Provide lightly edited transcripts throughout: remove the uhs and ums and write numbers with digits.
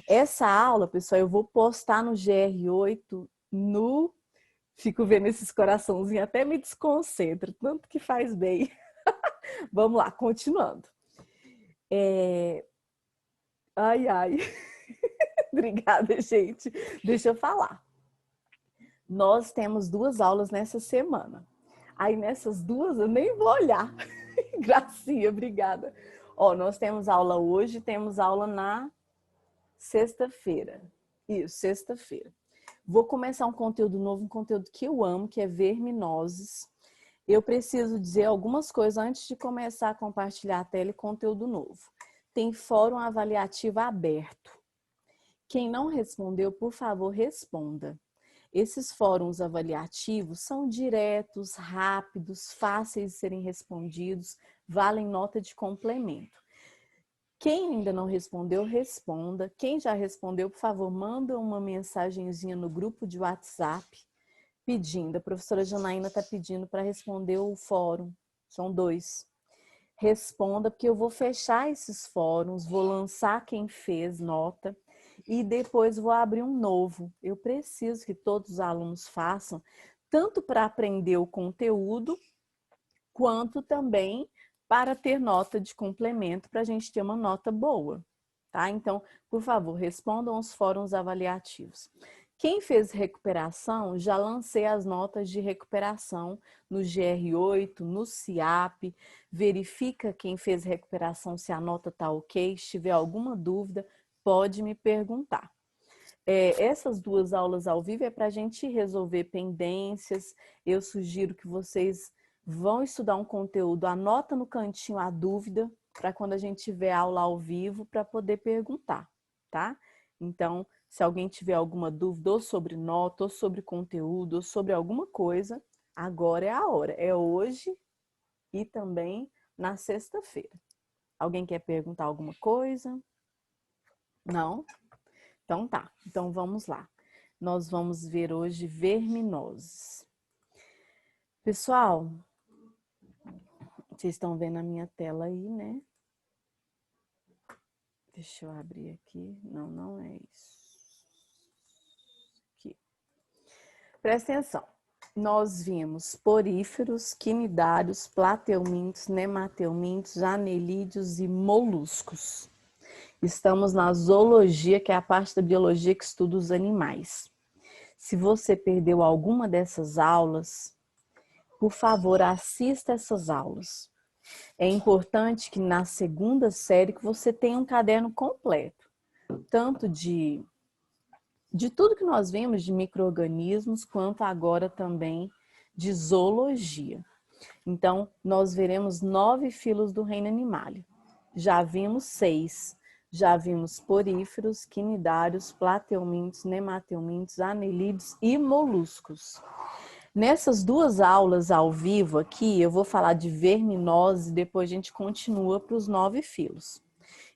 Essa aula, pessoal, eu vou postar no GR8, no... Fico vendo esses coraçãozinhos, até me desconcentra, tanto que faz bem. Vamos lá, continuando. Ai, ai. Obrigada, gente. Deixa eu falar. Nós temos 2 aulas nessa semana. Aí nessas 2 eu nem vou olhar. Gracinha, obrigada. Ó, nós temos aula hoje, temos aula na sexta-feira. Isso, sexta-feira. Vou começar um conteúdo novo, um conteúdo que eu amo, que é verminoses. Eu preciso dizer algumas coisas antes de começar a compartilhar a tela e conteúdo novo. Tem fórum avaliativo aberto. Quem não respondeu, por favor, responda. Esses fóruns avaliativos são diretos, rápidos, fáceis de serem respondidos, valem nota de complemento. Quem ainda não respondeu, responda. Quem já respondeu, por favor, manda uma mensagenzinha no grupo de WhatsApp pedindo. A professora Janaína está pedindo para responder o fórum. São 2. Responda, porque eu vou fechar esses fóruns, vou lançar quem fez nota e depois vou abrir um novo. Eu preciso que todos os alunos façam, tanto para aprender o conteúdo, quanto também para ter nota de complemento, para a gente ter uma nota boa, tá? Então, por favor, respondam os fóruns avaliativos. Quem fez recuperação, já lancei as notas de recuperação no GR8, no CIAP. Verifica quem fez recuperação se a nota está ok. Se tiver alguma dúvida, pode me perguntar. Essas 2 aulas ao vivo é para a gente resolver pendências. Eu sugiro que vocês vão estudar um conteúdo, anota no cantinho a dúvida, para quando a gente tiver aula ao vivo, para poder perguntar, tá? Então, se alguém tiver alguma dúvida ou sobre nota, ou sobre conteúdo, ou sobre alguma coisa, agora é a hora. É hoje e também na sexta-feira. Alguém quer perguntar alguma coisa? Não? Então tá. Então vamos lá. Nós vamos ver hoje verminoses. Pessoal, vocês estão vendo a minha tela aí, né? Deixa eu abrir aqui. Não, não é isso. Aqui. Presta atenção. Nós vimos poríferos, quinidários, plateumintos, nemateumintos, anelídeos e moluscos. Estamos na zoologia, que é a parte da biologia que estuda os animais. Se você perdeu alguma dessas aulas, por favor, assista essas aulas. É importante que na segunda série que você tenha um caderno completo, tanto de tudo que nós vimos de micro-organismos, quanto agora também de zoologia. Então, nós veremos 9 filos do reino animália. Já vimos 6. Já vimos poríferos, quinidários, plateumintos, nemateumintos, anelídeos e moluscos. Nessas 2 aulas ao vivo aqui, eu vou falar de verminose, depois a gente continua para os 9 filos.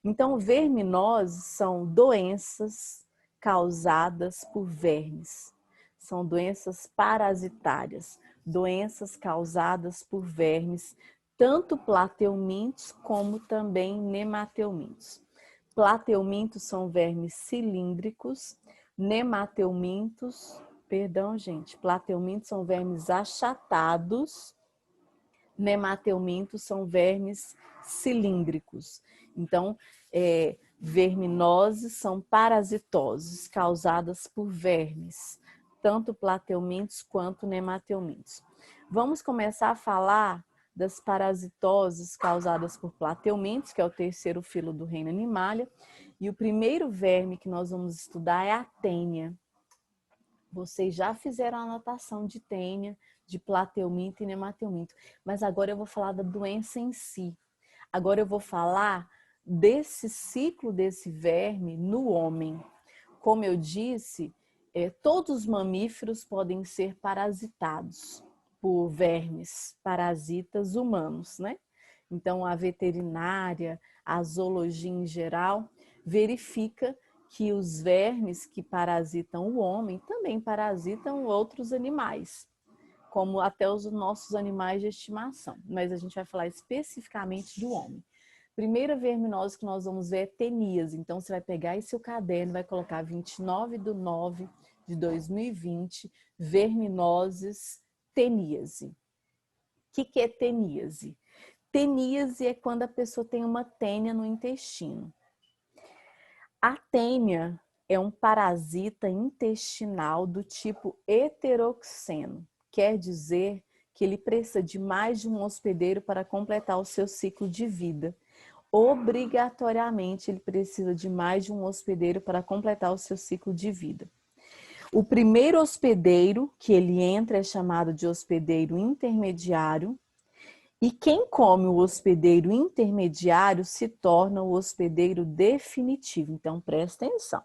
Então, verminoses são doenças causadas por vermes. São doenças parasitárias, doenças causadas por vermes, tanto plateumintos como também nemateumintos. Plateumintos são vermes cilíndricos, nemateumintos, plateumintos são vermes achatados, nemateumintos são vermes cilíndricos. Então, verminoses são parasitoses causadas por vermes, tanto plateumintos quanto nemateumintos. Vamos começar a falar das parasitoses causadas por plateumintos, que é o 3º filo do reino animália, e o primeiro verme que nós vamos estudar é a tênia. Vocês já fizeram a anotação de tênia, de plateuminto e nemateuminto, mas agora eu vou falar da doença em si. Agora eu vou falar desse ciclo desse verme no homem. Como eu disse, todos os mamíferos podem ser parasitados por vermes parasitas humanos, né? Então, a veterinária, a zoologia em geral, verifica que os vermes que parasitam o homem também parasitam outros animais, como até os nossos animais de estimação. Mas a gente vai falar especificamente do homem. Primeira verminose que nós vamos ver é teníase. Então, você vai pegar esse seu caderno, vai colocar 29/9/2020, verminoses, teníase. O que é teníase? Teníase é quando a pessoa tem uma tênia no intestino. A tênia é um parasita intestinal do tipo heteroxeno. Quer dizer que ele precisa de mais de um hospedeiro para completar o seu ciclo de vida. Obrigatoriamente, ele precisa de mais de um hospedeiro para completar o seu ciclo de vida. O primeiro hospedeiro que ele entra é chamado de hospedeiro intermediário. E quem come o hospedeiro intermediário se torna o hospedeiro definitivo. Então, presta atenção.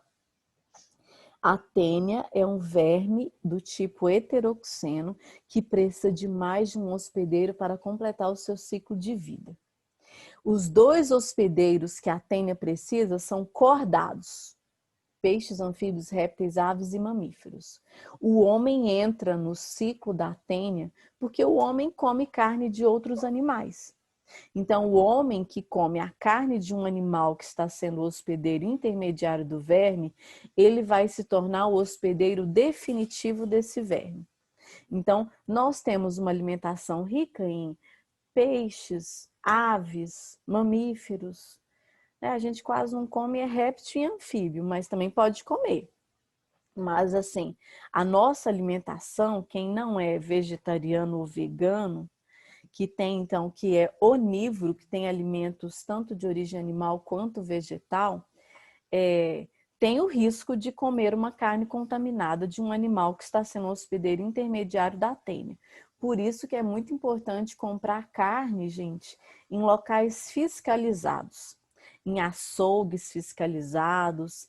A tênia é um verme do tipo heteroxeno que precisa de mais de um hospedeiro para completar o seu ciclo de vida. Os dois hospedeiros que a tênia precisa são cordados: peixes, anfíbios, répteis, aves e mamíferos. O homem entra no ciclo da tênia porque o homem come carne de outros animais. Então, o homem que come a carne de um animal que está sendo o hospedeiro intermediário do verme, ele vai se tornar o hospedeiro definitivo desse verme. Então, nós temos uma alimentação rica em peixes, aves, mamíferos. A gente quase não come réptil e anfíbio, mas também pode comer. Mas assim, a nossa alimentação, quem não é vegetariano ou vegano, que tem então, que é onívoro, que tem alimentos tanto de origem animal quanto vegetal, tem o risco de comer uma carne contaminada de um animal que está sendo hospedeiro intermediário da tênia. Por isso que é muito importante comprar carne, gente, em locais fiscalizados, em açougues fiscalizados.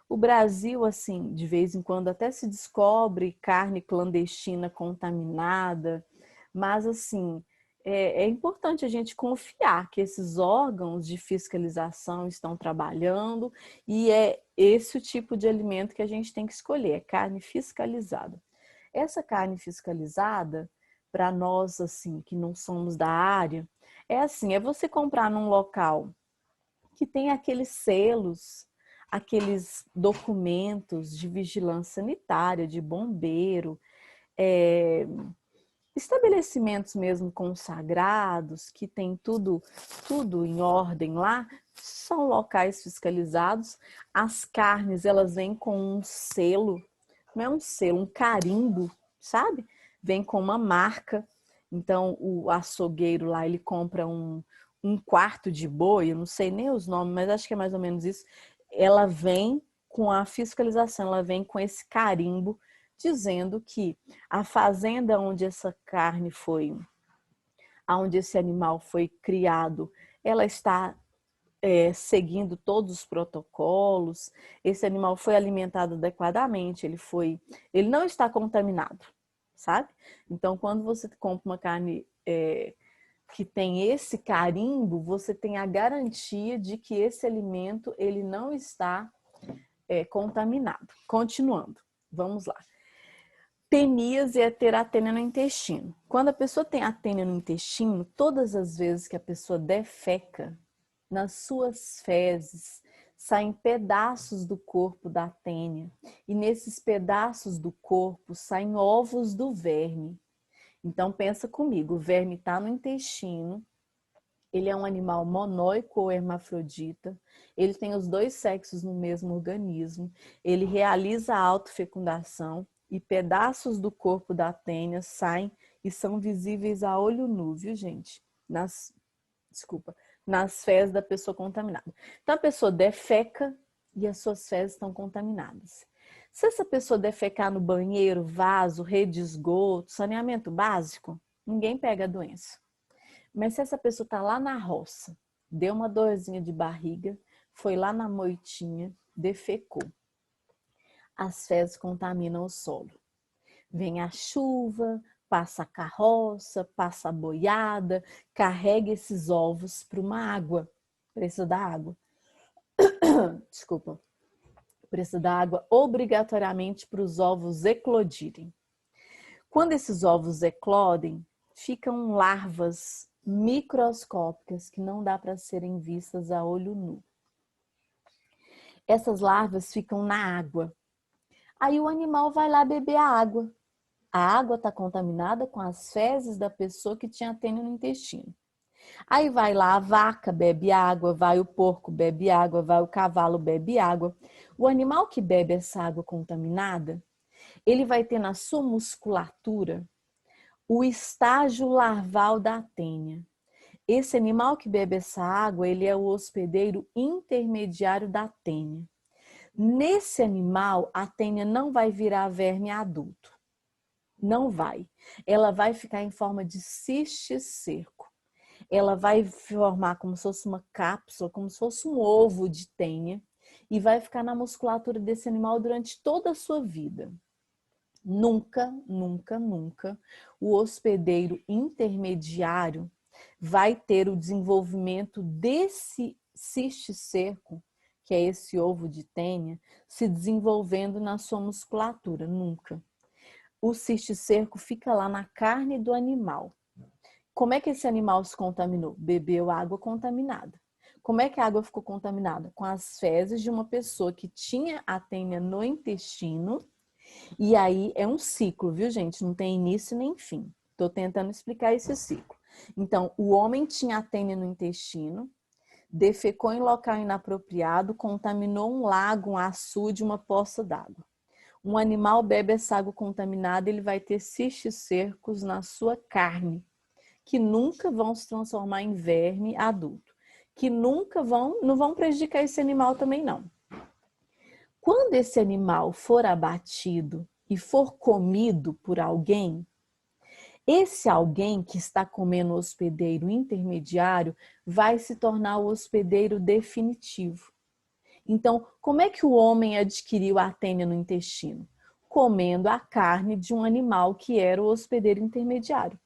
O Brasil, assim, de vez em quando até se descobre carne clandestina contaminada, mas assim, é importante a gente confiar que esses órgãos de fiscalização estão trabalhando e é esse o tipo de alimento que a gente tem que escolher, é carne fiscalizada. Essa carne fiscalizada, para nós assim que não somos da área, é você comprar num local que tem aqueles selos, aqueles documentos de vigilância sanitária, de bombeiro, estabelecimentos mesmo consagrados, que tem tudo em ordem lá, são locais fiscalizados. As carnes, elas vêm com um selo, não é um selo, um carimbo, sabe? Vem com uma marca. Então, o açougueiro lá, ele compra um quarto de boi, eu não sei nem os nomes, mas acho que é mais ou menos isso. Ela vem com a fiscalização, ela vem com esse carimbo, dizendo que a fazenda onde essa carne foi, onde esse animal foi criado, ela está seguindo todos os protocolos, esse animal foi alimentado adequadamente, ele não está contaminado, sabe? Então, quando você compra uma carne que tem esse carimbo, você tem a garantia de que esse alimento ele não está contaminado. Continuando, vamos lá. Teníase é ter a tênia no intestino. Quando a pessoa tem a tênia no intestino, todas as vezes que a pessoa defeca, nas suas fezes saem pedaços do corpo da tênia. E nesses pedaços do corpo saem ovos do verme. Então pensa comigo, o verme está no intestino, ele é um animal monóico ou hermafrodita, ele tem os dois sexos no mesmo organismo, ele realiza a autofecundação e pedaços do corpo da tênia saem e são visíveis a olho nu, viu, gente? Nas fezes da pessoa contaminada. Então a pessoa defeca e as suas fezes estão contaminadas. Se essa pessoa defecar no banheiro, vaso, rede de esgoto, saneamento básico, ninguém pega a doença. Mas se essa pessoa está lá na roça, deu uma dorzinha de barriga, foi lá na moitinha, defecou, as fezes contaminam o solo. Vem a chuva, passa a carroça, passa a boiada, carrega esses ovos para uma água. Precisa da água. Desculpa. Precisa da água obrigatoriamente para os ovos eclodirem. Quando esses ovos eclodem, ficam larvas microscópicas que não dá para serem vistas a olho nu. Essas larvas ficam na água. Aí o animal vai lá beber a água. A água está contaminada com as fezes da pessoa que tinha tênia no intestino. Aí vai lá a vaca, bebe água, vai o porco, bebe água, vai o cavalo, bebe água. O animal que bebe essa água contaminada, ele vai ter na sua musculatura o estágio larval da tênia. Esse animal que bebe essa água, ele é o hospedeiro intermediário da tênia. Nesse animal, a tênia não vai virar verme adulto. Não vai. Ela vai ficar em forma de cisticerco. Ela vai formar como se fosse uma cápsula, como se fosse um ovo de tênia e vai ficar na musculatura desse animal durante toda a sua vida. Nunca, nunca, nunca o hospedeiro intermediário vai ter o desenvolvimento desse cisticerco, que é esse ovo de tênia, se desenvolvendo na sua musculatura. Nunca. O cisticerco fica lá na carne do animal. Como é que esse animal se contaminou? Bebeu água contaminada. Como é que a água ficou contaminada? Com as fezes de uma pessoa que tinha a tênia no intestino. E aí é um ciclo, viu, gente? Não tem início nem fim. Estou tentando explicar esse ciclo. Então, o homem tinha a tênia no intestino, defecou em local inapropriado, contaminou um lago, um açude, uma poça d'água. Um animal bebe essa água contaminada, ele vai ter cisticercos na sua carne, que nunca vão se transformar em verme adulto, que nunca não vão prejudicar esse animal também não. Quando esse animal for abatido e for comido por alguém, esse alguém que está comendo o hospedeiro intermediário vai se tornar o hospedeiro definitivo. Então, como é que o homem adquiriu a tênia no intestino? Comendo a carne de um animal que era o hospedeiro intermediário.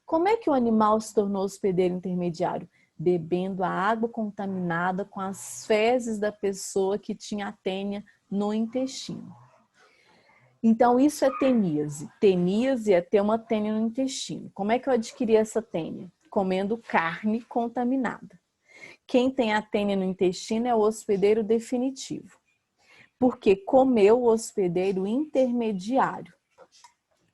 Como é que o animal se tornou hospedeiro intermediário? Bebendo a água contaminada com as fezes da pessoa que tinha a tênia no intestino. Então, isso é teníase. Teníase é ter uma tênia no intestino. Como é que eu adquiri essa tênia? Comendo carne contaminada. Quem tem a tênia no intestino é o hospedeiro definitivo, porque comeu o hospedeiro intermediário.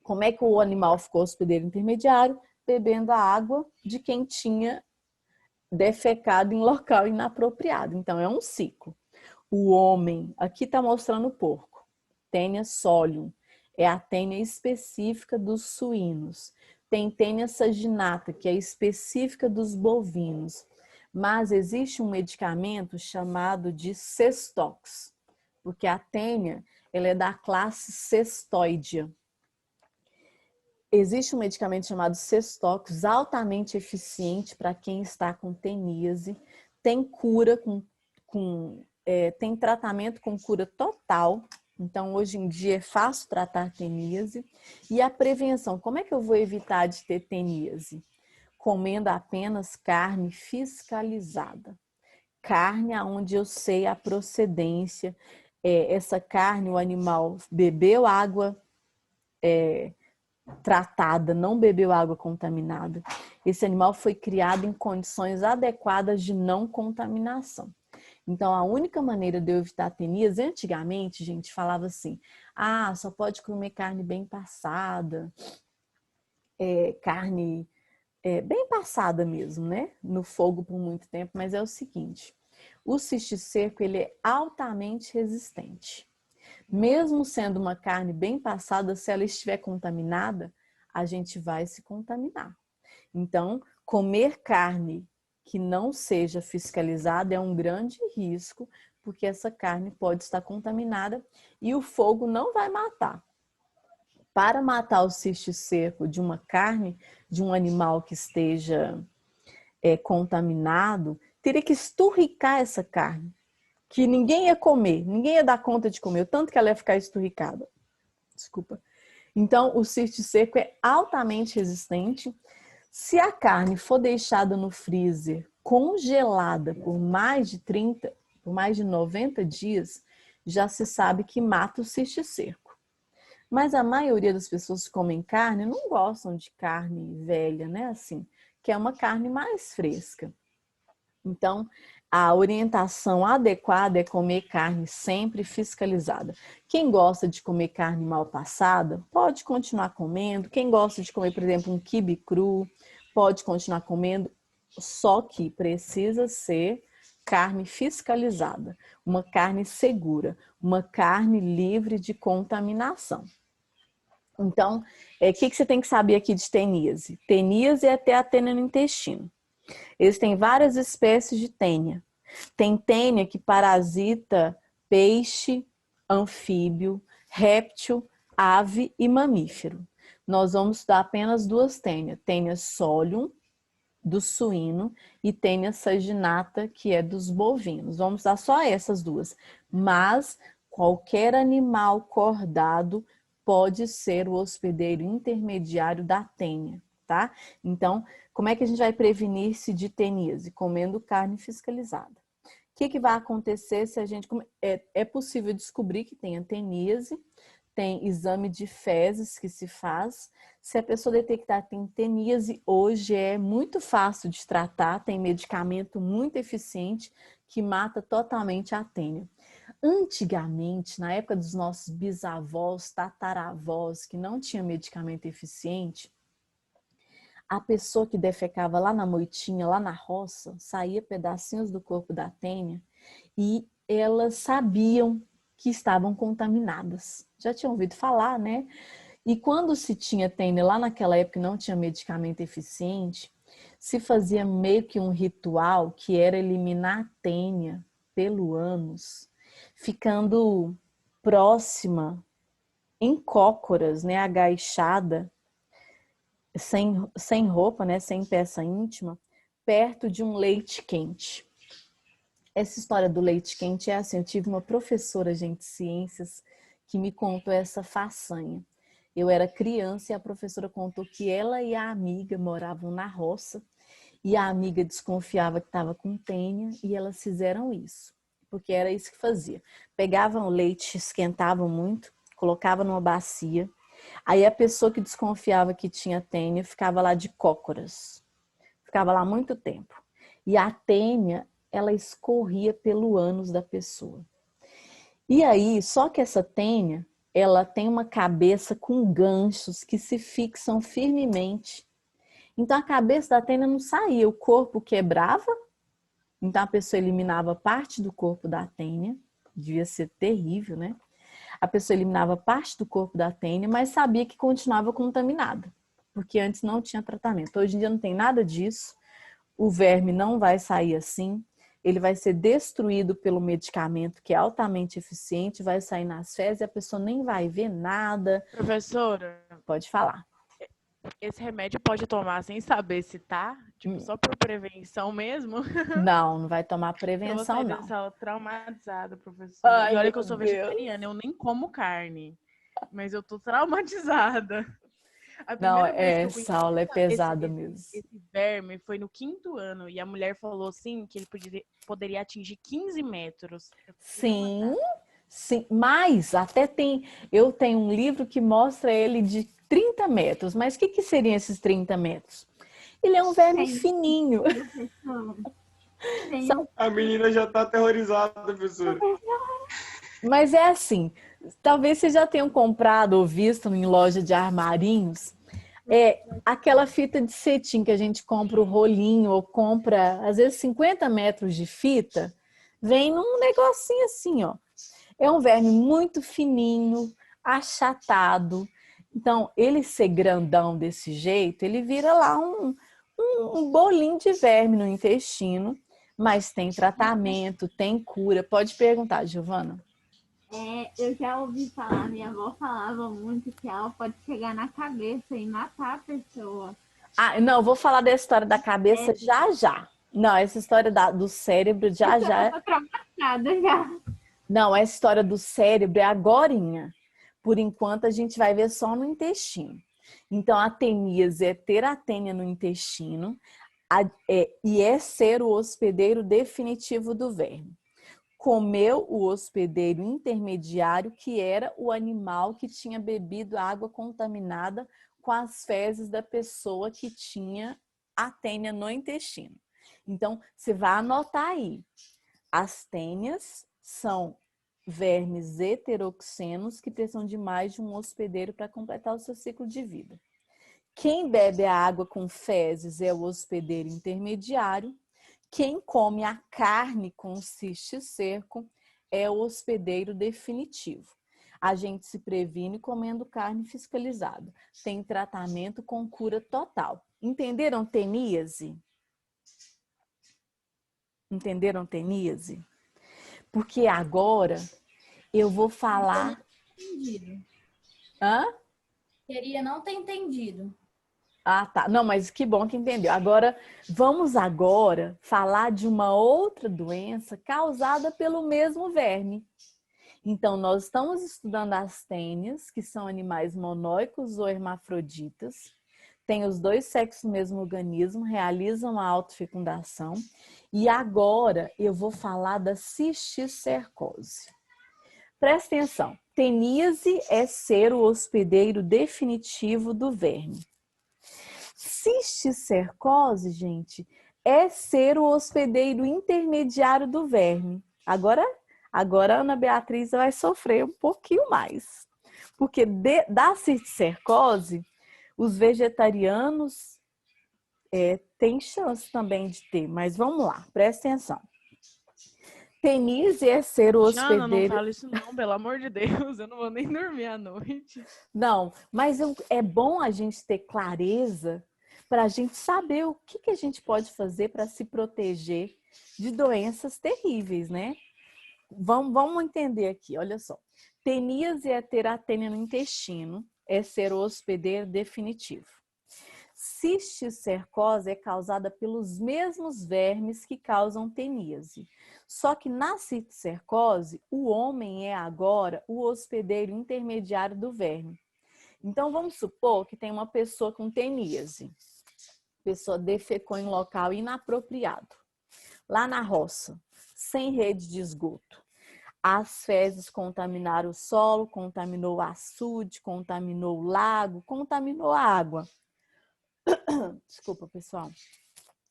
Como é que o animal ficou hospedeiro intermediário? Bebendo a água de quem tinha defecado em local inapropriado. Então, é um ciclo. O homem, aqui está mostrando o porco, tênia solium, é a tênia específica dos suínos. Tem tênia saginata, que é específica dos bovinos. Mas existe um medicamento chamado de cestox, porque a tênia ela é da classe cestoidea. Existe um medicamento chamado cestox, altamente eficiente para quem está com teníase, tem cura tem tratamento com cura total. Então, hoje em dia é fácil tratar teníase. E a prevenção, como é que eu vou evitar de ter teníase? Comendo apenas carne fiscalizada. Carne onde eu sei a procedência. Essa carne, o animal bebeu água tratada, não bebeu água contaminada. Esse animal foi criado em condições adequadas de não contaminação. Então, a única maneira de eu evitar teníase, antigamente, gente, falava assim, só pode comer carne bem passada, carne bem passada mesmo, né? No fogo por muito tempo, mas é o seguinte, o cisticerco, ele é altamente resistente. Mesmo sendo uma carne bem passada, se ela estiver contaminada, a gente vai se contaminar. Então, comer carne que não seja fiscalizada é um grande risco, porque essa carne pode estar contaminada e o fogo não vai matar. Para matar o cisticerco de uma carne, de um animal que esteja contaminado, teria que esturricar essa carne, que ninguém ia comer, ninguém ia dar conta de comer, o tanto que ela ia ficar esturricada. Desculpa. Então, o cisticerco é altamente resistente. Se a carne for deixada no freezer congelada por mais de 90 dias, já se sabe que mata o cisticerco. Mas a maioria das pessoas que comem carne não gostam de carne velha, né? Assim, que é uma carne mais fresca. Então, a orientação adequada é comer carne sempre fiscalizada. Quem gosta de comer carne mal passada, pode continuar comendo. Quem gosta de comer, por exemplo, um quibe cru, pode continuar comendo, só que precisa ser carne fiscalizada, uma carne segura, uma carne livre de contaminação. Então, o que você tem que saber aqui de teníase? Teníase é ter a tênia no intestino. Existem várias espécies de tênia. Tem tênia que parasita peixe, anfíbio, réptil, ave e mamífero. Nós vamos estudar apenas duas tênias. Tênia solium, do suíno, e tênia saginata, que é dos bovinos. Vamos dar só essas duas. Mas qualquer animal cordado pode ser o hospedeiro intermediário da tênia, tá? Então, como é que a gente vai prevenir-se de teníase? Comendo carne fiscalizada. O que vai acontecer se a gente... É possível descobrir que tem teníase, tem exame de fezes que se faz. Se a pessoa detectar que tem teníase, hoje é muito fácil de tratar, tem medicamento muito eficiente que mata totalmente a tênia. Antigamente, na época dos nossos bisavós, tataravós, que não tinha medicamento eficiente, a pessoa que defecava lá na moitinha, lá na roça, saía pedacinhos do corpo da tênia e elas sabiam que estavam contaminadas. Já tinham ouvido falar, né? E quando se tinha tênia lá naquela época e não tinha medicamento eficiente, se fazia meio que um ritual que era eliminar a tênia pelo ânus, ficando próxima, em cócoras, né, agachada, sem roupa, né, sem peça íntima, perto de um leite quente. Essa história do leite quente é assim, eu tive uma professora, gente, de ciências, que me contou essa façanha. Eu era criança e a professora contou que ela e a amiga moravam na roça e a amiga desconfiava que estava com tênia e elas fizeram isso, porque era isso que fazia. Pegavam o leite, esquentavam muito, colocavam numa bacia, aí a pessoa que desconfiava que tinha tênia ficava lá de cócoras, ficava lá muito tempo. E a tênia, ela escorria pelo ânus da pessoa. E aí, só que essa tênia, ela tem uma cabeça com ganchos que se fixam firmemente. Então a cabeça da tênia não saía, o corpo quebrava, então a pessoa eliminava parte do corpo da tênia, devia ser terrível, né? A pessoa eliminava parte do corpo da tênia, mas sabia que continuava contaminada, porque antes não tinha tratamento. Hoje em dia não tem nada disso, o verme não vai sair assim, ele vai ser destruído pelo medicamento que é altamente eficiente, vai sair nas fezes e a pessoa nem vai ver nada. Professora, Pode falar. esse remédio pode tomar sem saber se tá? Tipo, só por prevenção mesmo? Não vai tomar Eu vou prevenção, sair não. dessa aula traumatizada, professora. Ai, E olha meu que eu sou Deus. vegetariana, eu nem como carne. Mas eu tô traumatizada. A Não, primeira vez que eu essa conheci aula é pesada mesmo. esse verme foi no 5º ano. E a mulher falou assim que ele poderia atingir 15 metros. Eu queria Sim, matar. sim, mas até tem, eu tenho um livro que mostra ele de 30 metros, mas o que seriam esses 30 metros? Ele é um verme Tem, fininho. professor. Tem um A menina já tá aterrorizada, professora. Mas é assim, talvez vocês já tenham comprado ou visto em loja de armarinhos, aquela fita de cetim que a gente compra o rolinho ou compra, às vezes, 50 metros de fita, vem num negocinho assim, ó. É um verme muito fininho, achatado. Então, ele ser grandão desse jeito, ele vira lá um bolinho de verme no intestino, mas tem tratamento, tem cura. Pode perguntar, Giovana. eu já ouvi falar, minha avó falava muito que ela pode chegar na cabeça e matar a pessoa. Ah, não, eu vou falar da história da cabeça já já. Não, essa história do cérebro já já. Eu tô traumatizada já. Não, essa história do cérebro é agorinha. Por enquanto, a gente vai ver só no intestino. Então, a teníase é ter a tênia no intestino e é ser o hospedeiro definitivo do verme. Comeu o hospedeiro intermediário, que era o animal que tinha bebido água contaminada com as fezes da pessoa que tinha a tênia no intestino. Então, você vai anotar aí. As tênias são vermes heteroxenos que precisam de mais de um hospedeiro para completar o seu ciclo de vida. Quem bebe a água com fezes é o hospedeiro intermediário. Quem come a carne com cisticerco é o hospedeiro definitivo. A gente se previne comendo carne fiscalizada. Tem tratamento com cura total. Entenderam teníase? Entenderam teníase? Porque agora eu vou falar... Entendido. Hã? Queria não ter entendido. Ah, tá. Não, mas que bom que entendeu. Vamos agora falar de uma outra doença causada pelo mesmo verme. Então, nós estamos estudando as tênias, que são animais monóicos ou hermafroditas. Têm os dois sexos no mesmo organismo, realizam a autofecundação. E agora eu vou falar da cisticercose. Presta atenção. Teníase é ser o hospedeiro definitivo do verme. Cisticercose, gente, é ser o hospedeiro intermediário do verme. Agora a Ana Beatriz vai sofrer um pouquinho mais. Porque da cisticercose, os vegetarianos têm chance também de ter. Mas vamos lá, presta atenção. Teníase é ser o Jana, não hospedeiro... fala isso não, pelo amor de Deus. Eu não vou nem dormir à noite. Não, mas é bom a gente ter clareza para a gente saber o que a gente pode fazer para se proteger de doenças terríveis, né? Vamos entender aqui, olha só. Teníase é ter a tênia no intestino, é ser o hospedeiro definitivo. Cisticercose é causada pelos mesmos vermes que causam teníase. Só que na cisticercose, o homem é agora o hospedeiro intermediário do verme. Então, vamos supor que tem uma pessoa com teníase. A pessoa defecou em local inapropriado. Lá na roça, sem rede de esgoto. As fezes contaminaram o solo, contaminou o açude, contaminou o lago, contaminou a água. Desculpa, pessoal.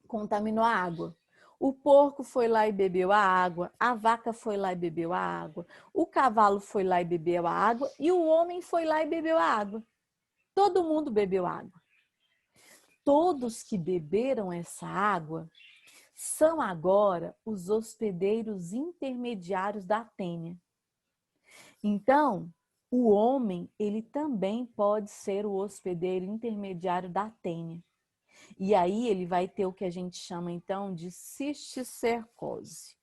Contaminou a água. O porco foi lá e bebeu a água, a vaca foi lá e bebeu a água, o cavalo foi lá e bebeu a água e o homem foi lá e bebeu a água. Todo mundo bebeu água. Todos que beberam essa água são agora os hospedeiros intermediários da tênia. Então, o homem, ele também pode ser o hospedeiro intermediário da tênia. E aí ele vai ter o que a gente chama então de cisticercose,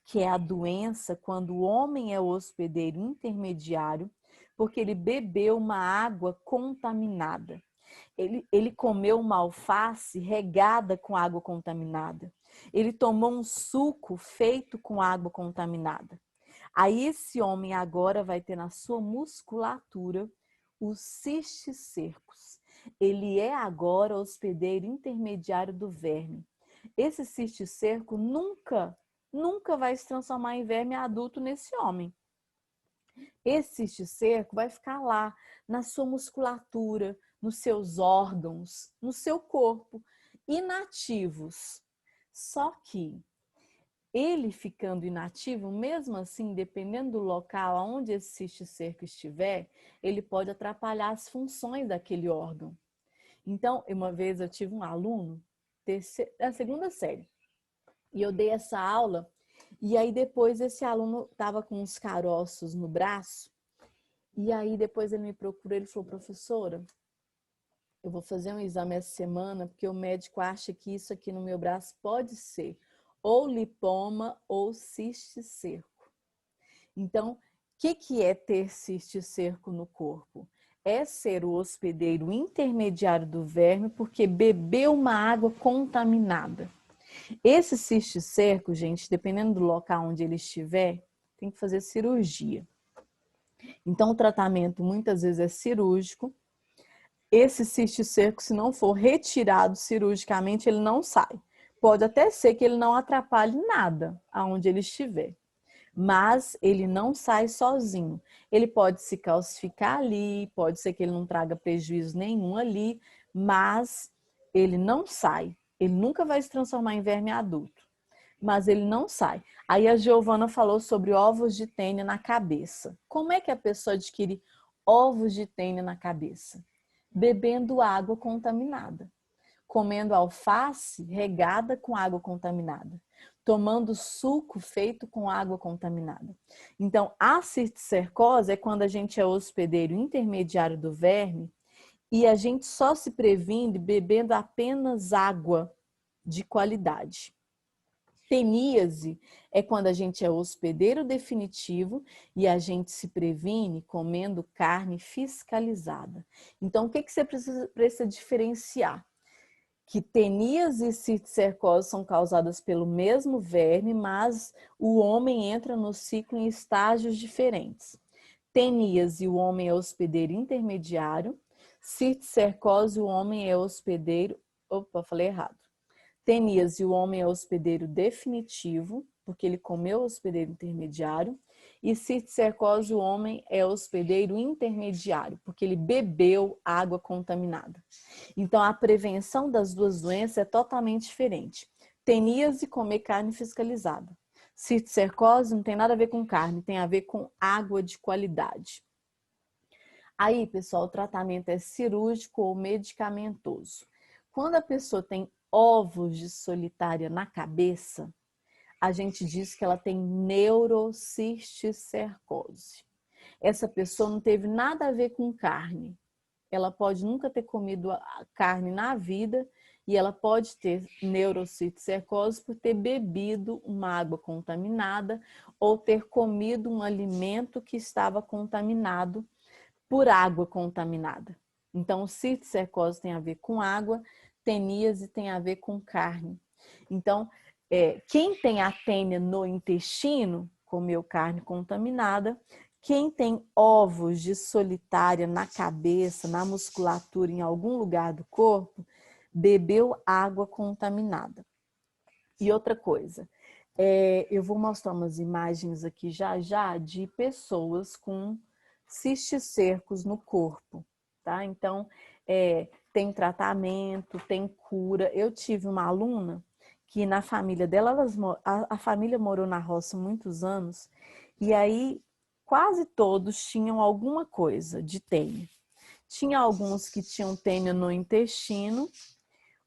que é a doença quando o homem é o hospedeiro intermediário, porque ele bebeu uma água contaminada. Ele comeu uma alface regada com água contaminada. Ele tomou um suco feito com água contaminada. Aí esse homem agora vai ter na sua musculatura os cisticercos. Ele é agora o hospedeiro intermediário do verme. Esse cisticerco nunca vai se transformar em verme adulto nesse homem. Esse cisticerco vai ficar lá, na sua musculatura, nos seus órgãos, no seu corpo, inativos. Só que ele ficando inativo, mesmo assim, dependendo do local onde esse cisticerco estiver, ele pode atrapalhar as funções daquele órgão. Então, uma vez eu tive um aluno da segunda série e eu dei essa aula e aí depois esse aluno estava com uns caroços no braço e aí depois ele me procurou, ele falou: professora, eu vou fazer um exame essa semana porque o médico acha que isso aqui no meu braço pode ser ou lipoma ou cisticerco. Então, o que é ter cisticerco no corpo? É ser o hospedeiro intermediário do verme porque bebeu uma água contaminada. Esse cisticerco, gente, dependendo do local onde ele estiver, tem que fazer cirurgia. Então, o tratamento muitas vezes é cirúrgico. Esse cisticerco, se não for retirado cirurgicamente, ele não sai. Pode até ser que ele não atrapalhe nada aonde ele estiver, mas ele não sai sozinho. Ele pode se calcificar ali, pode ser que ele não traga prejuízo nenhum ali, mas ele não sai. Ele nunca vai se transformar em verme adulto, mas ele não sai. Aí a Giovana falou sobre ovos de tênia na cabeça. Como é que a pessoa adquire ovos de tênia na cabeça? Bebendo água contaminada, comendo alface regada com água contaminada, tomando suco feito com água contaminada. Então, a cisticercose é quando a gente é hospedeiro intermediário do verme e a gente só se previne bebendo apenas água de qualidade. Teníase é quando a gente é hospedeiro definitivo e a gente se previne comendo carne fiscalizada. Então, o que você precisa diferenciar? Que teníase e cisticercose são causadas pelo mesmo verme, mas o homem entra no ciclo em estágios diferentes. Teníase, o homem é hospedeiro intermediário. Cisticercose, o homem é hospedeiro... Opa, falei errado. Teníase, o homem é hospedeiro definitivo, porque ele comeu hospedeiro intermediário. E cisticercose, o homem é hospedeiro intermediário, porque ele bebeu água contaminada. Então, a prevenção das duas doenças é totalmente diferente. Teníase, comer carne fiscalizada. Cisticercose não tem nada a ver com carne, tem a ver com água de qualidade. Aí, pessoal, o tratamento é cirúrgico ou medicamentoso. Quando a pessoa tem ovos de solitária na cabeça, a gente diz que ela tem neurocisticercose. Essa pessoa não teve nada a ver com carne. Ela pode nunca ter comido a carne na vida e ela pode ter neurocisticercose por ter bebido uma água contaminada ou ter comido um alimento que estava contaminado por água contaminada. Então, cisticercose tem a ver com água, teníase tem a ver com carne. Então, quem tem a tênia no intestino, comeu carne contaminada. Quem tem ovos de solitária na cabeça, na musculatura, em algum lugar do corpo, bebeu água contaminada. E outra coisa, eu vou mostrar umas imagens aqui já de pessoas com cisticercos no corpo, tá? Então, tem tratamento, tem cura. Eu tive uma aluna que na família dela, a família morou na roça muitos anos, e aí quase todos tinham alguma coisa de tênia. Tinha alguns que tinham tênia no intestino,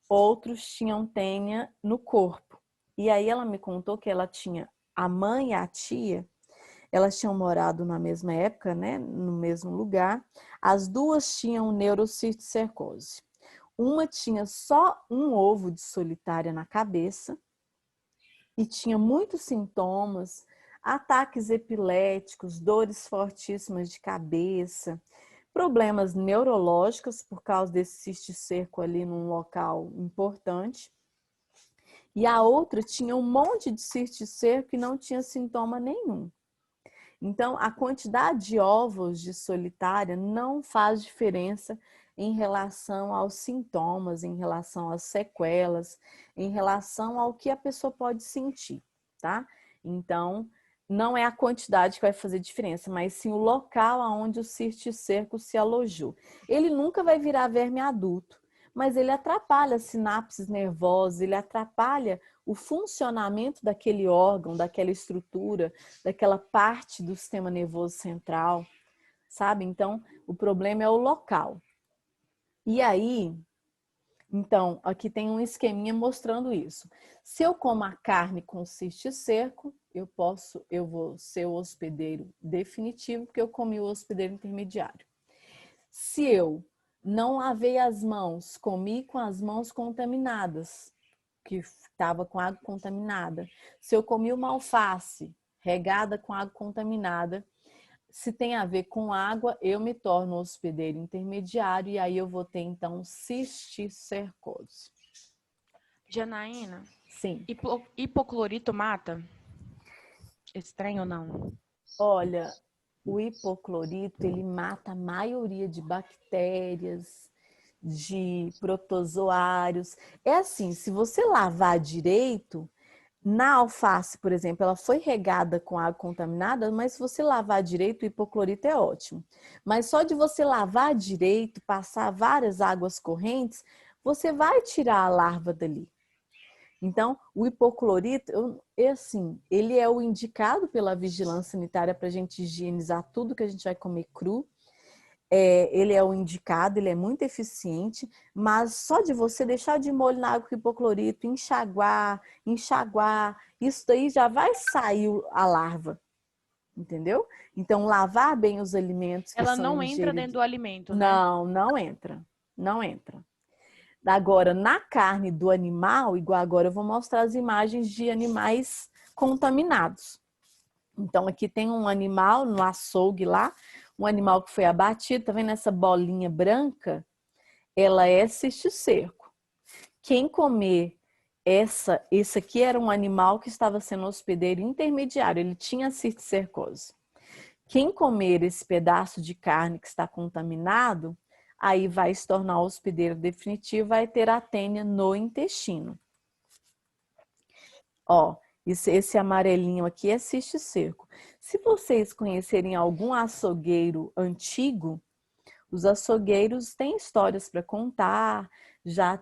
outros tinham tênia no corpo. E aí ela me contou que ela tinha a mãe e a tia, elas tinham morado na mesma época, né, no mesmo lugar. As duas tinham neurocisticercose. Uma tinha só um ovo de solitária na cabeça e tinha muitos sintomas, ataques epiléticos, dores fortíssimas de cabeça, problemas neurológicos por causa desse cisticerco ali num local importante. E a outra tinha um monte de cisticerco e não tinha sintoma nenhum. Então, a quantidade de ovos de solitária não faz diferença em relação aos sintomas, em relação às sequelas, em relação ao que a pessoa pode sentir, tá? Então, não é a quantidade que vai fazer diferença, mas sim o local onde o cisticerco se alojou. Ele nunca vai virar verme adulto, mas ele atrapalha as sinapses nervosas, ele atrapalha o funcionamento daquele órgão, daquela estrutura, daquela parte do sistema nervoso central, sabe? Então, o problema é o local. E aí, então, aqui tem um esqueminha mostrando isso. Se eu como a carne com cisticerco, eu vou ser o hospedeiro definitivo, porque eu comi o hospedeiro intermediário. Se eu não lavei as mãos, comi com as mãos contaminadas, que estava com água contaminada. Se eu comi uma alface regada com água contaminada, se tem a ver com água, eu me torno hospedeiro intermediário e aí eu vou ter, então, cisticercose. Janaína, Sim. Hipoclorito mata? Estranho ou não? Olha, o hipoclorito, ele mata a maioria de bactérias, de protozoários. É assim, se você lavar direito, na alface, por exemplo, ela foi regada com água contaminada, mas se você lavar direito, o hipoclorito é ótimo. Mas só de você lavar direito, passar várias águas correntes, você vai tirar a larva dali. Então, o hipoclorito, assim, ele é o indicado pela vigilância sanitária para a gente higienizar tudo que a gente vai comer cru. Ele é o indicado, ele é muito eficiente, mas só de você deixar de molho na água com hipoclorito, enxaguar, isso daí já vai sair a larva, entendeu? Então, lavar bem os alimentos que Ela são não entra ingeridos. dentro do alimento, né? Não entra, não entra. Agora, na carne do animal, igual agora eu vou mostrar as imagens de animais contaminados. Então, aqui tem um animal no açougue lá, um animal que foi abatido, tá vendo essa bolinha branca? Ela é cisticerco. Quem comer esse aqui era um animal que estava sendo hospedeiro intermediário, ele tinha cisticercose. Quem comer esse pedaço de carne que está contaminado, aí vai se tornar hospedeiro definitivo, vai ter a tênia no intestino. Ó, esse amarelinho aqui é cisticerco. Se vocês conhecerem algum açougueiro antigo, os açougueiros têm histórias para contar,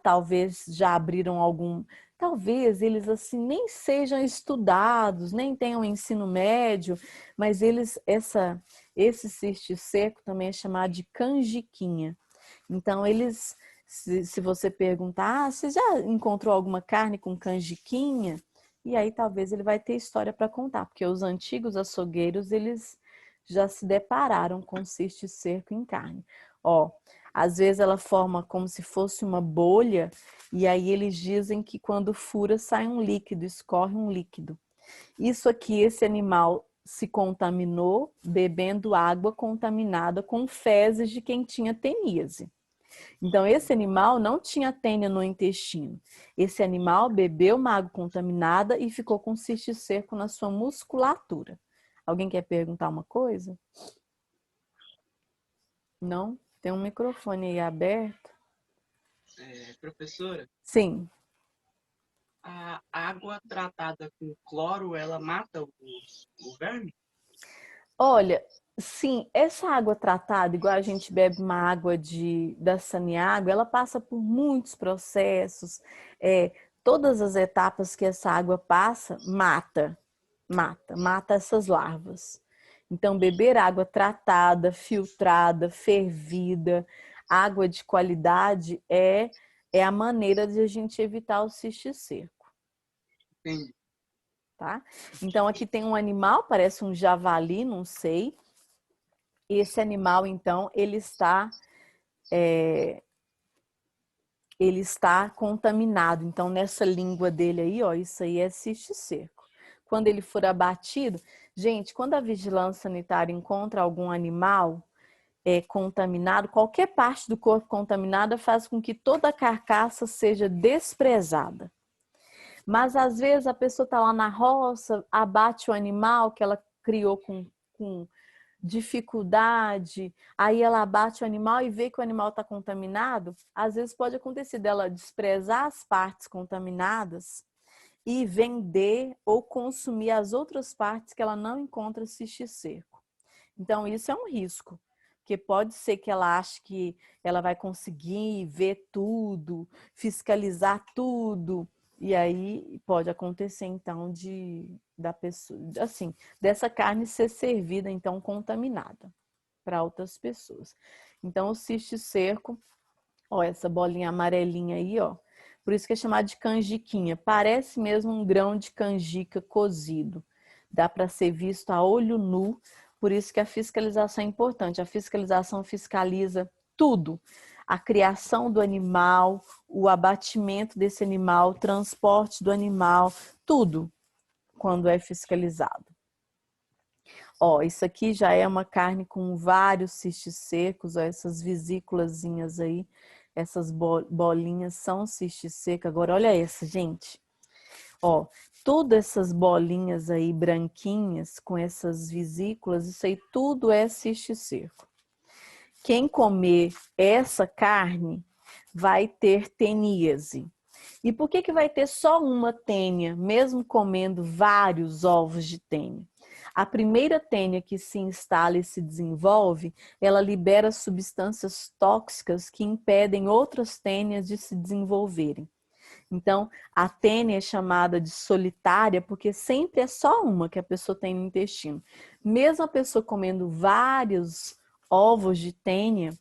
talvez já abriram talvez eles assim nem sejam estudados, nem tenham ensino médio, mas esse cisticerco também é chamado de canjiquinha. Então se você perguntar, você já encontrou alguma carne com canjiquinha? E aí talvez ele vai ter história para contar, porque os antigos açougueiros, eles já se depararam com cisticerco em carne. Ó, às vezes ela forma como se fosse uma bolha, e aí eles dizem que quando fura sai um líquido, escorre um líquido. Isso aqui, esse animal se contaminou bebendo água contaminada com fezes de quem tinha teníase. Então, esse animal não tinha tênia no intestino. Esse animal bebeu uma água contaminada e ficou com cisticerco na sua musculatura. Alguém quer perguntar uma coisa? Não? Tem um microfone aí aberto? Professora, Sim. a água tratada com cloro, ela mata o verme? Olha, sim, essa água tratada, igual a gente bebe uma água da Saneágua, ela passa por muitos processos. Todas as etapas que essa água passa, mata essas larvas. Então, beber água tratada, filtrada, fervida, água de qualidade é a maneira de a gente evitar o cisticerco. Entendi. Tá? Então, aqui tem um animal, parece um javali, não sei. Esse animal, então, ele está contaminado. Então, nessa língua dele aí, ó, isso aí é cisticerco. Quando ele for abatido, gente, quando a vigilância sanitária encontra algum animal contaminado, qualquer parte do corpo contaminada faz com que toda a carcaça seja desprezada. Mas às vezes a pessoa está lá na roça, abate o animal que ela criou com dificuldade, aí ela abate o animal e vê que o animal está contaminado. Às vezes pode acontecer dela desprezar as partes contaminadas e vender ou consumir as outras partes que ela não encontra cisticerco. Então isso é um risco, porque pode ser que ela ache que ela vai conseguir ver tudo, fiscalizar tudo, e aí pode acontecer então da pessoa, assim, dessa carne ser servida então contaminada para outras pessoas. Então o cisticerco, ó, essa bolinha amarelinha aí, ó, por isso que é chamado de canjiquinha. Parece mesmo um grão de canjica cozido. Dá para ser visto a olho nu, por isso que a fiscalização é importante. A fiscalização fiscaliza tudo. A criação do animal, o abatimento desse animal, o transporte do animal, tudo quando é fiscalizado. Ó, isso aqui já é uma carne com vários cisticecos, ó, essas vesículazinhas aí, essas bolinhas são cisticerco. Agora, olha essa, gente. Ó, todas essas bolinhas aí branquinhas com essas vesículas, isso aí tudo é cisticerco. Quem comer essa carne vai ter teníase. E por que vai ter só uma tênia, mesmo comendo vários ovos de tênia? A primeira tênia que se instala e se desenvolve, ela libera substâncias tóxicas que impedem outras tênias de se desenvolverem. Então, a tênia é chamada de solitária porque sempre é só uma que a pessoa tem no intestino. Mesmo a pessoa comendo vários ovos de tênia,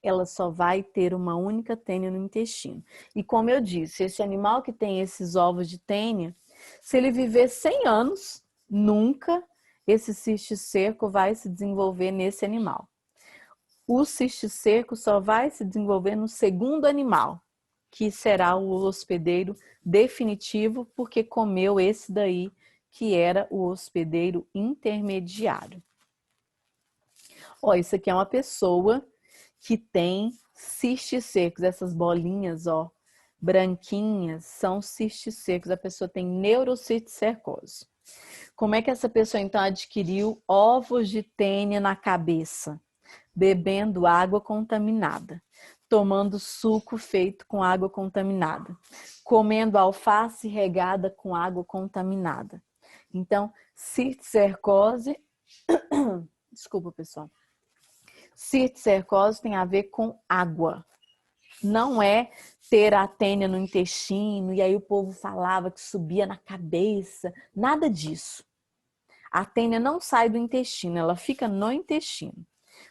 ela só vai ter uma única tênia no intestino. E como eu disse, esse animal que tem esses ovos de tênia, se ele viver 100 anos, nunca esse cisticerco vai se desenvolver nesse animal. O cisticerco só vai se desenvolver no segundo animal, que será o hospedeiro definitivo, porque comeu esse daí, que era o hospedeiro intermediário. Ó, isso aqui é uma pessoa que tem cistos essas bolinhas, ó, branquinhas, são cistos. A pessoa tem neurocisticercose. Como é que essa pessoa, então, adquiriu ovos de tênia na cabeça? Bebendo água contaminada, tomando suco feito com água contaminada, comendo alface regada com água contaminada. Então, cisticercose, desculpa, pessoal. Cisticercose tem a ver com água. Não é ter a tênia no intestino e aí o povo falava que subia na cabeça. Nada disso. A tênia não sai do intestino, ela fica no intestino.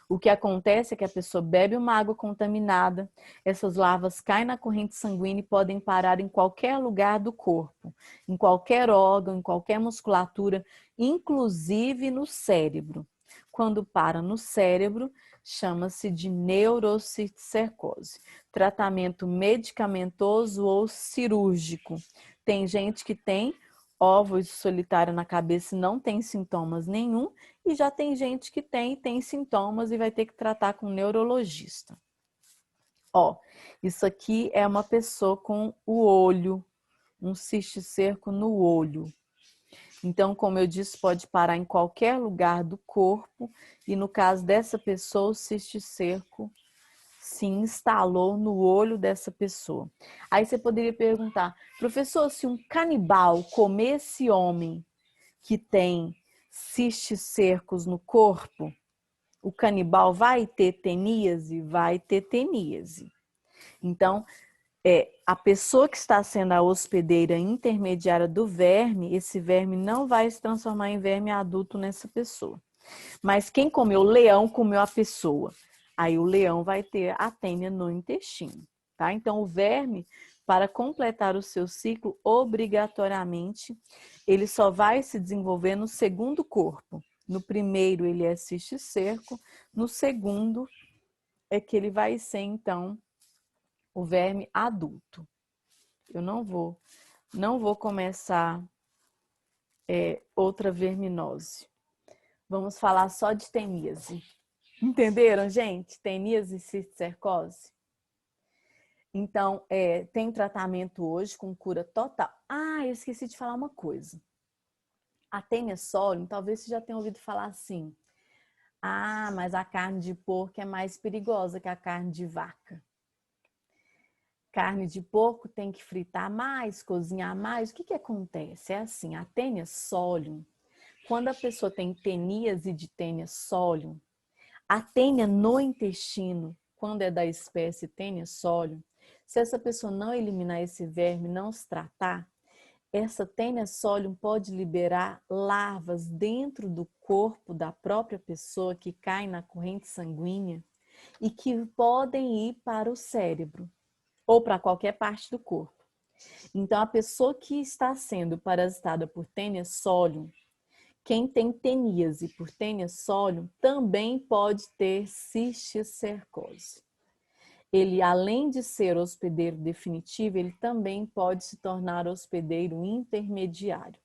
O que acontece é que a pessoa bebe uma água contaminada, essas larvas caem na corrente sanguínea e podem parar em qualquer lugar do corpo, em qualquer órgão, em qualquer musculatura, inclusive no cérebro. Quando para no cérebro, chama-se de neurocisticercose. Tratamento medicamentoso ou cirúrgico. Tem gente que tem ovos solitários na cabeça e não tem sintomas nenhum, e já tem gente que tem sintomas e vai ter que tratar com um neurologista. Ó, isso aqui é uma pessoa com o olho, um cisticerco no olho. Então, como eu disse, pode parar em qualquer lugar do corpo, e no caso dessa pessoa, o cisticerco se instalou no olho dessa pessoa. Aí você poderia perguntar, professor, se um canibal comer esse homem que tem cisticercos no corpo, o canibal vai ter teníase? Vai ter teníase. Então, a pessoa que está sendo a hospedeira intermediária do verme, esse verme não vai se transformar em verme adulto nessa pessoa. Mas quem comeu o leão, comeu a pessoa. Aí o leão vai ter a tênia no intestino, tá? Então o verme, para completar o seu ciclo, obrigatoriamente, ele só vai se desenvolver no segundo corpo. No primeiro ele é cisticerco, no segundo é que ele vai ser, então, o verme adulto. Eu não vou começar outra verminose. Vamos falar só de teníase. Entenderam, gente? Teníase e cisticercose. Então, tem tratamento hoje com cura total. Ah, eu esqueci de falar uma coisa. A tênia solium, talvez você já tenha ouvido falar assim. Ah, mas a carne de porco é mais perigosa que a carne de vaca. Carne de porco tem que fritar mais, cozinhar mais. O que acontece? É assim, a tênia solium, quando a pessoa tem teníase de tênia solium, a tênia no intestino, quando é da espécie tênia solium, se essa pessoa não eliminar esse verme, não se tratar, essa tênia solium pode liberar larvas dentro do corpo da própria pessoa que caem na corrente sanguínea e que podem ir para o cérebro ou para qualquer parte do corpo. Então, a pessoa que está sendo parasitada por tênia solium, quem tem teníase por tênia solium também pode ter cisticercose. Ele, além de ser hospedeiro definitivo, ele também pode se tornar hospedeiro intermediário.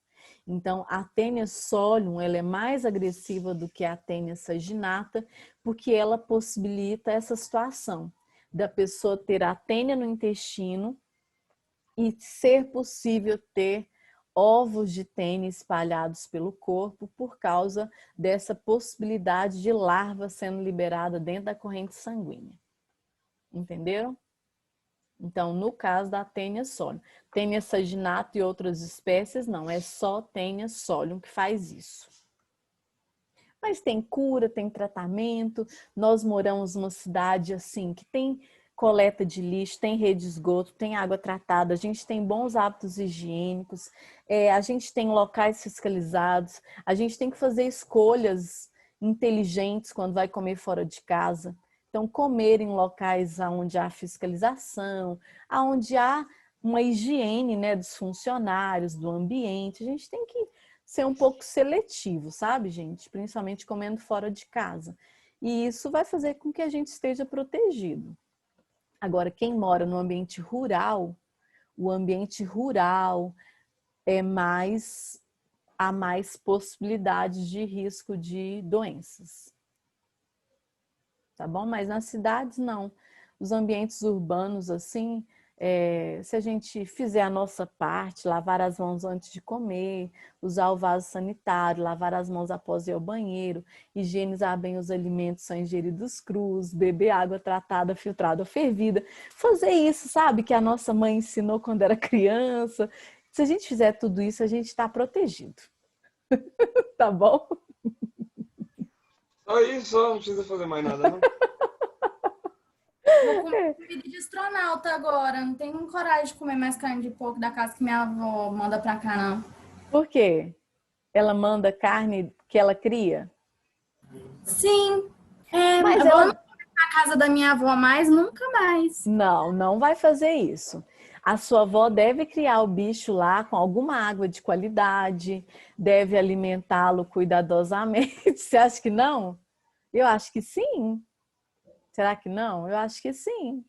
Então, a tênia solium, ela é mais agressiva do que a tênia saginata, porque ela possibilita essa situação da pessoa ter a tênia no intestino e ser possível ter ovos de tênia espalhados pelo corpo por causa dessa possibilidade de larva sendo liberada dentro da corrente sanguínea. Entenderam? Então, no caso da tênia solium. Tênia saginata e outras espécies, não. É só tênia solium que faz isso. Mas tem cura, tem tratamento. Nós moramos numa cidade assim que tem coleta de lixo, tem rede de esgoto, tem água tratada, a gente tem bons hábitos higiênicos, a gente tem locais fiscalizados, a gente tem que fazer escolhas inteligentes quando vai comer fora de casa. Então, comer em locais onde há fiscalização, onde há uma higiene, né, dos funcionários, do ambiente. A gente tem que ser um pouco seletivo, sabe, gente? Principalmente comendo fora de casa. E isso vai fazer com que a gente esteja protegido. Agora, quem mora no ambiente rural, o ambiente rural há mais possibilidades de risco de doenças. Tá bom? Mas nas cidades, não. Os ambientes urbanos, assim, se a gente fizer a nossa parte, lavar as mãos antes de comer, usar o vaso sanitário, lavar as mãos após ir ao banheiro, higienizar bem os alimentos são ingeridos crus, beber água tratada, filtrada ou fervida, fazer isso, sabe? Que a nossa mãe ensinou quando era criança. Se a gente fizer tudo isso, a gente está protegido. Tá bom? Só isso, só não precisa fazer mais nada, não. Vou comer comida de astronauta agora. Não tenho coragem de comer mais carne de porco da casa que minha avó manda pra cá, não. Por quê? Ela manda carne que ela cria? Sim. Mas Eu vou ela... na casa da minha avó mais, nunca mais. Não, não vai fazer isso. A sua avó deve criar o bicho lá com alguma água de qualidade, deve alimentá-lo cuidadosamente. Você acha que não? Eu acho que sim. Será que não? Eu acho que sim.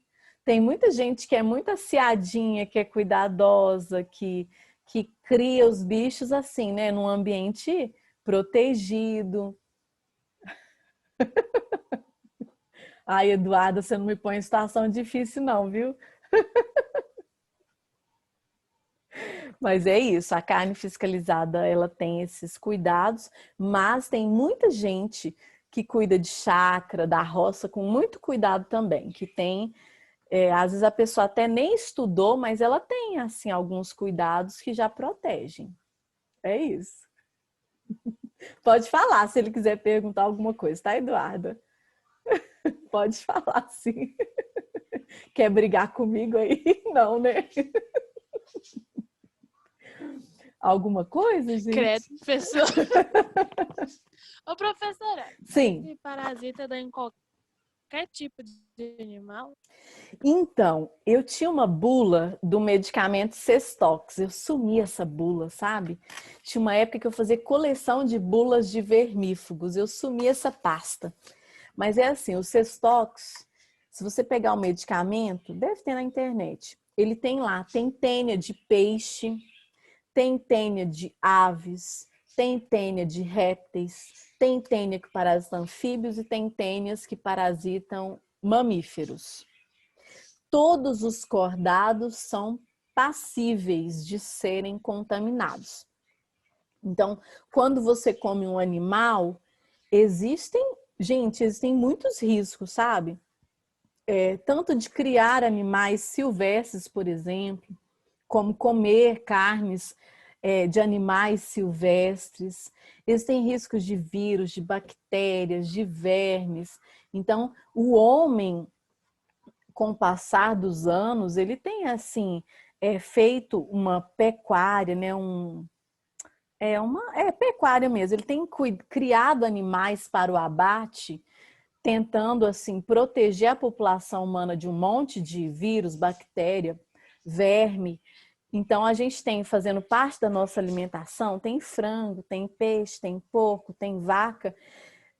Tem muita gente que é muito aciadinha, que é cuidadosa, que cria os bichos assim, né? Num ambiente protegido. Ai, Eduarda, você não me põe em situação difícil não, viu? Mas é isso, a carne fiscalizada, ela tem esses cuidados, mas tem muita gente que cuida de chácara, da roça, com muito cuidado também, que tem, às vezes a pessoa até nem estudou, mas ela tem, assim, alguns cuidados que já protegem. É isso. Pode falar, se ele quiser perguntar alguma coisa, tá, Eduarda? Pode falar, sim. Quer brigar comigo aí? Não, né? Alguma coisa, gente? Credo, professor. Ô, professora, Sim. esse parasita dá em qualquer tipo de animal? Então, eu tinha uma bula do medicamento Cestox. Eu sumi essa bula, sabe? Tinha uma época que eu fazia coleção de bulas de vermífugos. Eu sumi essa pasta. Mas é assim, o Cestox, se você pegar o medicamento, deve ter na internet. Ele tem lá, tem tênia de peixe, tem tênia de aves, tem tênia de répteis, tem tênia que parasita anfíbios e tem tênias que parasitam mamíferos. Todos os cordados são passíveis de serem contaminados. Então, quando você come um animal, existem muitos riscos, sabe? Tanto de criar animais silvestres, por exemplo, como comer carnes de animais silvestres. Existem riscos de vírus, de bactérias, de vermes. Então, o homem, com o passar dos anos, ele tem assim feito uma pecuária, né? Pecuária mesmo. Ele tem criado animais para o abate, tentando assim proteger a população humana de um monte de vírus, bactéria, verme. Então a gente tem, fazendo parte da nossa alimentação, tem frango, tem peixe, tem porco, tem vaca.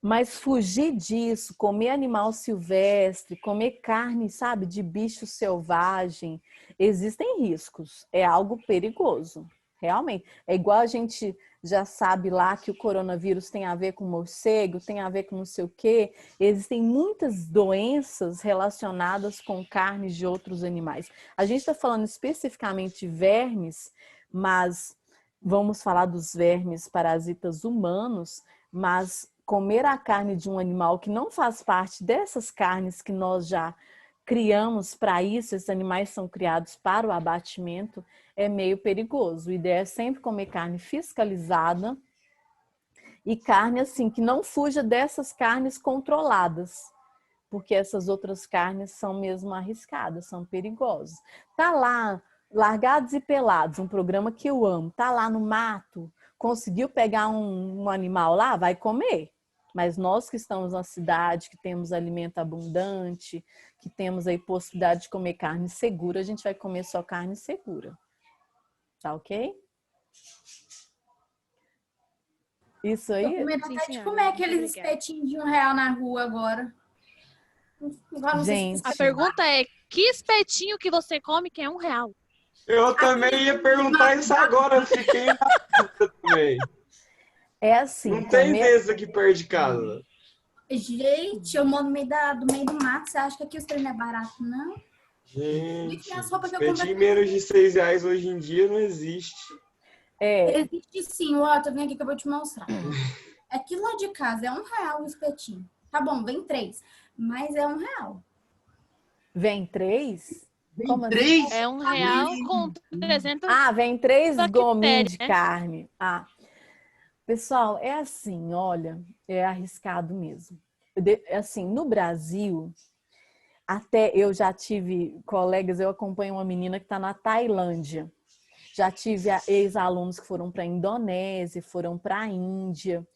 Mas fugir disso, comer animal silvestre, comer carne, sabe, de bicho selvagem, existem riscos. É algo perigoso, realmente. É igual a gente já sabe lá que o coronavírus tem a ver com morcego, tem a ver com não sei o quê. Existem muitas doenças relacionadas com carnes de outros animais. A gente está falando especificamente de vermes, mas vamos falar dos vermes parasitas humanos, mas comer a carne de um animal que não faz parte dessas carnes que nós já criamos para isso, esses animais são criados para o abatimento, é meio perigoso. O ideal é sempre comer carne fiscalizada e carne assim, que não fuja dessas carnes controladas. porque essas outras carnes são mesmo arriscadas, são perigosas. Tá lá, Largados e Pelados, um programa que eu amo, tá lá no mato, conseguiu pegar um animal lá, vai comer. Mas nós que estamos na cidade, que temos alimento abundante, que temos aí possibilidade de comer carne segura, a gente vai comer só carne segura. Tá ok? Isso Tô aí? com medo Sim, até de senhora. comer aqueles Obrigada. espetinhos de R$ 1 na rua agora. Agora não sei se Gente, A pergunta é, que espetinho que você come que é R$ 1? Eu também ia perguntar isso agora, eu fiquei na dúvida também. é assim, Não tem comer... desses aqui perto de casa. Gente, eu moro no meio do meio do mato. Você acha que aqui os trem não é barato, não? Gente, Minhas roupas que eu espetinho comprei. menos de R$ 6 hoje em dia não existe. Existe sim, ó, tô vendo aqui que eu vou te mostrar. Aqui lá de casa é R$ 1 o espetinho. Tá bom, vem 3, mas é R$ 1. Vem 3? Como assim? 3? É R$ 1 com 300 Vem 3 gominhos bactérias, de né? carne. Pessoal, é assim, olha, é arriscado mesmo. Assim, no Brasil, até eu já tive colegas, eu acompanho uma menina que está na Tailândia. Já tive ex-alunos que foram para a Indonésia, foram para a Índia.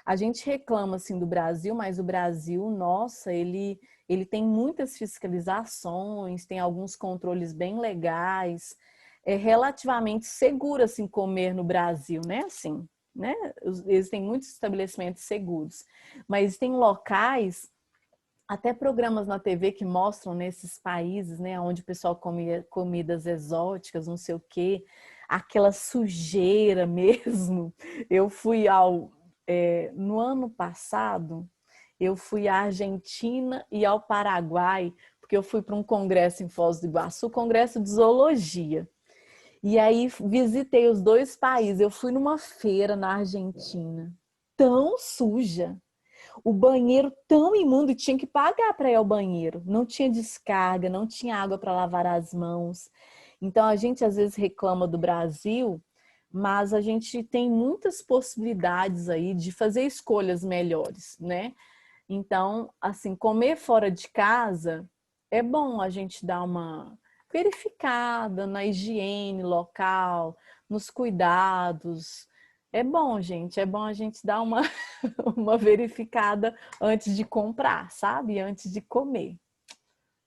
A gente reclama assim do Brasil, mas o Brasil, nossa, ele tem muitas fiscalizações, tem alguns controles bem legais. É relativamente seguro assim comer no Brasil, né? Assim, né? Eles têm muitos estabelecimentos seguros, mas tem locais, até programas na TV que mostram nesses países, né, onde o pessoal come comidas exóticas, não sei o quê, aquela sujeira mesmo. Eu fui no ano passado, eu fui à Argentina e ao Paraguai, porque eu fui para um congresso em Foz do Iguaçu, congresso de zoologia. E aí visitei os dois países. Eu fui numa feira na Argentina, tão suja, o banheiro tão imundo, e tinha que pagar para ir ao banheiro. Não tinha descarga, não tinha água para lavar as mãos. Então a gente às vezes reclama do Brasil, mas a gente tem muitas possibilidades aí de fazer escolhas melhores, né? Então, assim, comer fora de casa é bom a gente dar uma verificada na higiene local, nos cuidados. É bom, gente, é bom a gente dar uma, uma verificada antes de comprar, sabe? Antes de comer.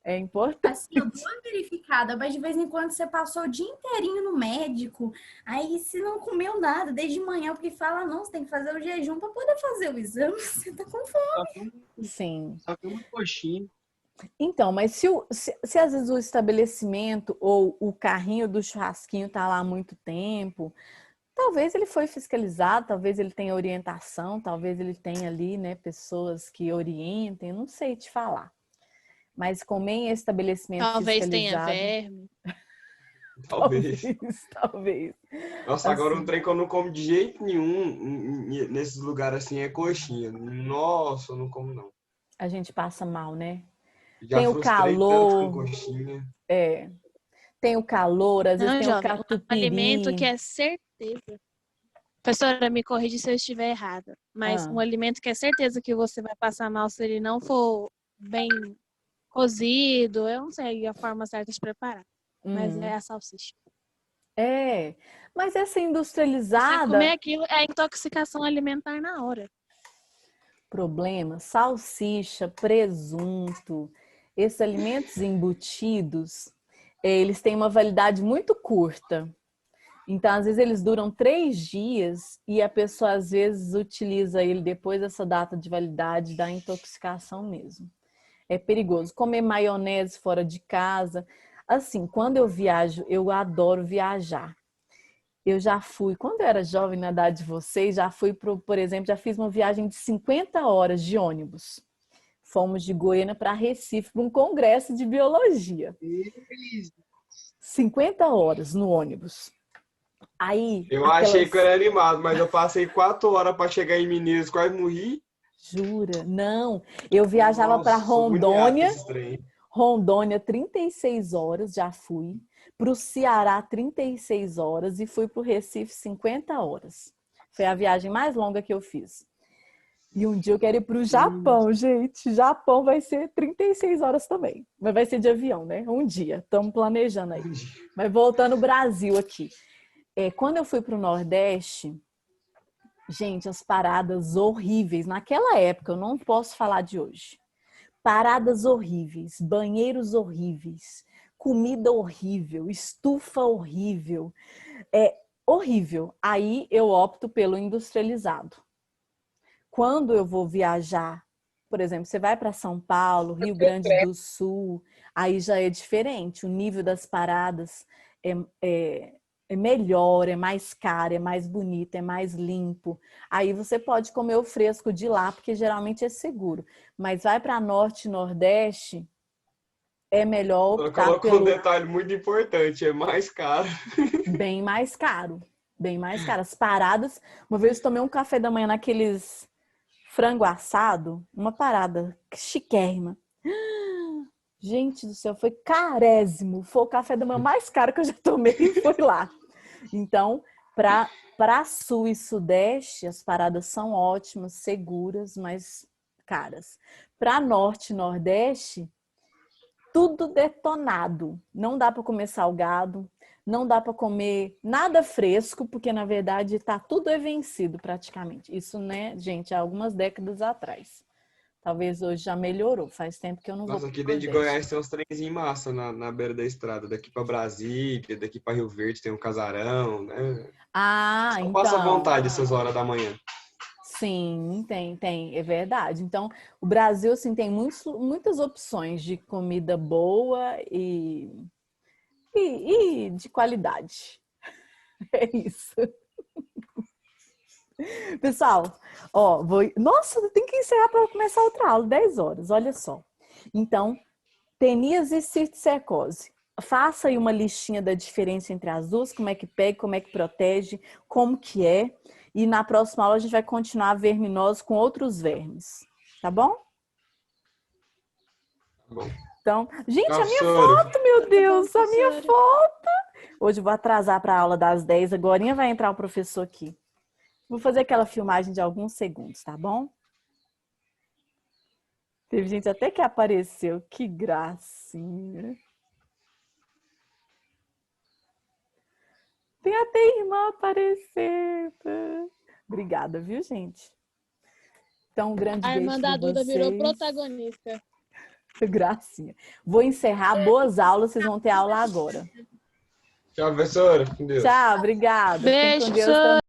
É importante. Assim, eu dou uma verificada, mas de vez em quando você passou o dia inteirinho no médico, aí se não comeu nada desde manhã, porque fala, não, você tem que fazer o jejum para poder fazer o exame, você tá com fome. Sim. Só que uma coxinha. Então, mas se às vezes o estabelecimento ou o carrinho do churrasquinho tá lá há muito tempo, talvez ele foi fiscalizado, talvez ele tenha orientação, talvez ele tenha ali, né, pessoas que orientem, eu não sei te falar. Mas comer em estabelecimento Talvez tenha fiscalizado, verme. Talvez. talvez. Nossa, agora um Assim, trem que eu não como de jeito nenhum nesses lugares assim é coxinha. Nossa, eu não como não. a gente passa mal, né? Já Tem o frustrei tanto com calor, coxinha. tem o calor, às vezes Não, tem o jovem, um alimento que catupiry. é certeza. Professora, me corrige se eu estiver errada, mas um Ah, alimento que é certeza que você vai passar mal se ele não for bem cozido, eu não sei a forma certa de preparar, mas é a salsicha. mas essa Você comer industrializada, aquilo é intoxicação alimentar na hora. problema, salsicha, presunto, esses alimentos embutidos, eles têm uma validade muito curta. Então, às vezes, eles duram 3 dias e a pessoa, às vezes, utiliza ele depois dessa data de validade da intoxicação mesmo. É perigoso. Comer maionese fora de casa. Assim, quando eu viajo, eu adoro viajar. Eu já fui, quando eu era jovem na idade de vocês, já fui, por exemplo, já fiz uma viagem de 50 horas de ônibus. Fomos de Goiânia para Recife para um congresso de biologia. 50 horas no ônibus. Aí, Eu achei que eu era animado, mas eu passei 4 horas para chegar em Minas, quase morri. Jura? Não. Eu viajava para Nossa, sou agoniado com Rondônia. esse trem. Rondônia, 36 horas, já fui. Para o Ceará, 36 horas. E fui para o Recife, 50 horas. Foi a viagem mais longa que eu fiz. E um dia eu quero ir para o Japão, gente. Japão vai ser 36 horas também. Mas vai ser de avião, né? Um dia. Estamos planejando aí. Mas voltando ao Brasil aqui. Quando eu fui para o Nordeste, gente, as paradas horríveis. Naquela época, eu não posso falar de hoje. Paradas horríveis, banheiros horríveis, comida horrível, estufa horrível. Horrível. Aí eu opto pelo industrializado. Quando eu vou viajar, por exemplo, você vai para São Paulo, Rio Grande do Sul, aí já é diferente. O nível das paradas é melhor, é mais caro, é mais bonito, é mais limpo. Aí você pode comer o fresco de lá, porque geralmente é seguro. Mas vai para Norte e Nordeste, é melhor optar Colocou um detalhe muito importante, é mais caro. Bem mais caro. Bem mais caro. As paradas... Uma vez eu tomei um café da manhã naqueles frango assado, uma parada chiquérrima. Gente do céu, foi carésimo. Foi o café da manhã mais caro que eu já tomei e foi lá. Então, para Sul e Sudeste, as paradas são ótimas, seguras, mas caras. Para Norte e Nordeste, tudo detonado. Não dá para comer salgado, não dá para comer nada fresco, porque na verdade tá tudo vencido praticamente. Isso, né, gente, há algumas décadas atrás. Talvez hoje já melhorou. Faz tempo que eu não vou. Nossa, aqui dentro de Goiás tem uns trens em massa na beira da estrada. Daqui para Brasília, daqui para Rio Verde tem um casarão, né? Ah, Só então. passa vontade essas horas da manhã. Sim, tem, é verdade. Então, o Brasil, assim, tem muitas opções de comida boa e de qualidade. É isso. Pessoal, ó, nossa, tem que encerrar para começar outra aula, 10 horas, olha só. Então, teníase e cisticercose. Faça aí uma listinha da diferença entre as duas, como é que pega, como é que protege, como que é. E na próxima aula a gente vai continuar a verminose com outros vermes. Tá bom? Tá bom. Então, gente, a minha Professora. foto, meu Deus, a minha professora. foto. Hoje eu vou atrasar para a aula das 10, agora vai entrar o professor aqui. Vou fazer aquela filmagem de alguns segundos, tá bom? Teve gente até que apareceu, que gracinha. Tem até irmã aparecendo. Obrigada, viu, gente? Então, um grande A beijo irmã para da Duda vocês. virou protagonista. Gracinha. Vou encerrar. Boas aulas. Vocês vão ter aula agora. Tchau, professora. Com Deus. Tchau, obrigada. Fiquem Beijo, com Deus professora. também.